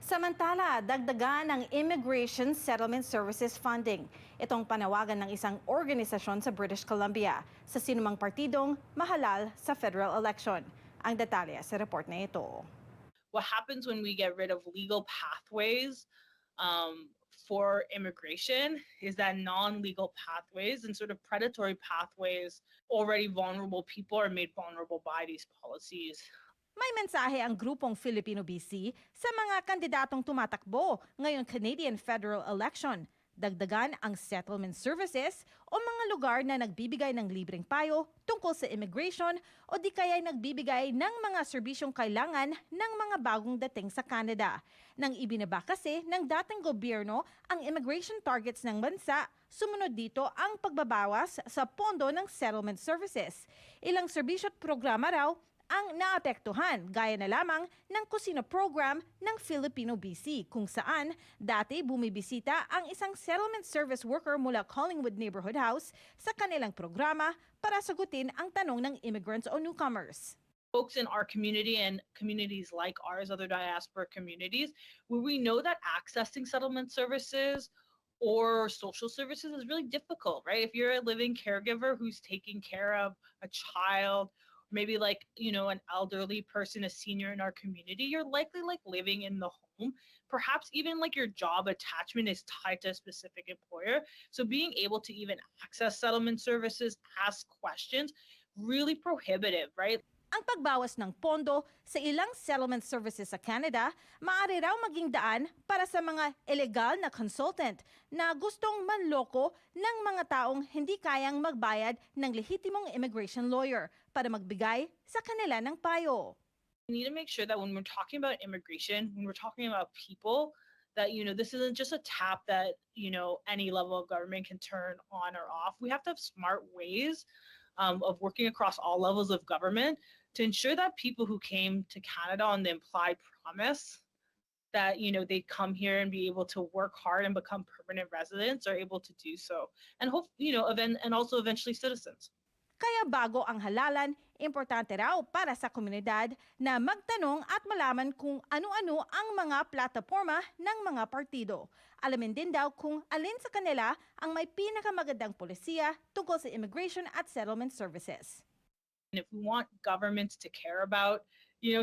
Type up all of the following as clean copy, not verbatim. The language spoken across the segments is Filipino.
Samantala, dagdagan ang Immigration Settlement Services funding. Itong panawagan ng isang organisasyon sa British Columbia sa sinumang partidong mahalal sa federal election. Ang detalye sa report na ito. What happens when we get rid of legal pathways for immigration is that non-legal pathways and sort of predatory pathways, already vulnerable people are made vulnerable by these policies. May mensahe ang grupong Filipino BC sa mga kandidatong tumatakbo ngayong Canadian federal election. Dagdagan ang settlement services o mga lugar na nagbibigay ng libreng payo tungkol sa immigration o di kaya'y nagbibigay ng mga serbisyong kailangan ng mga bagong dating sa Canada. Nang ibinaba kasi ng dating gobyerno ang immigration targets ng bansa, sumunod dito ang pagbabawas sa pondo ng settlement services. Ilang serbisyo at programa raw ang naapektuhan, gaya na lamang ng Kusina Program ng Filipino BC, kung saan dati bumibisita ang isang settlement service worker mula Collingwood Neighborhood House sa kanilang programa para sagutin ang tanong ng immigrants o newcomers. Folks in our community and communities like ours, other diaspora communities, where we know that accessing settlement services or social services is really difficult, right? If you're a living caregiver who's taking care of a child, maybe an elderly person, a senior in our community, you're likely living in the home. Perhaps even your job attachment is tied to a specific employer. So being able to even access settlement services, ask questions, really prohibitive, right? Ang pagbawas ng pondo sa ilang settlement services sa Canada, maaari raw maging daan para sa mga illegal na consultant na gustong manloko ng mga taong hindi kayang magbayad ng lehitimong immigration lawyer para magbigay sa kanila ng payo. We need to make sure that when we're talking about immigration, when we're talking about people, that this isn't just a tap that any level of government can turn on or off. We have to have smart ways of working across all levels of government to ensure that people who came to Canada on the implied promise that they come here and be able to work hard and become permanent residents are able to do so, and hope and also eventually citizens. Kaya bago ang halalan, importante raw para sa komunidad na magtanong at malaman kung ano-ano ang mga plataforma ng mga partido. Alamin din daw kung alin sa kanila ang may pinakamagandang polisiya tungkol sa immigration at settlement services. And if we want governments to care about,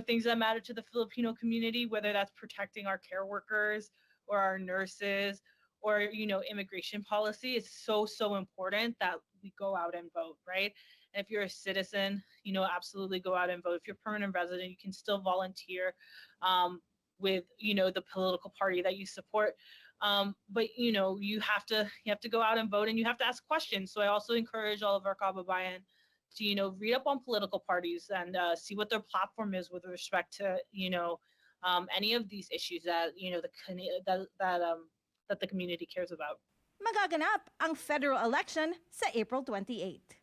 things that matter to the Filipino community, whether that's protecting our care workers or our nurses or, immigration policy, it's so important that we go out and vote, right? And if you're a citizen, absolutely go out and vote. If you're a permanent resident, you can still volunteer with, the political party that you support. But you have to go out and vote, and you have to ask questions. So I also encourage all of our kababayan to read up on political parties and see what their platform is with respect to any of these issues that that the community cares about. Magaganap ang federal election sa April 28.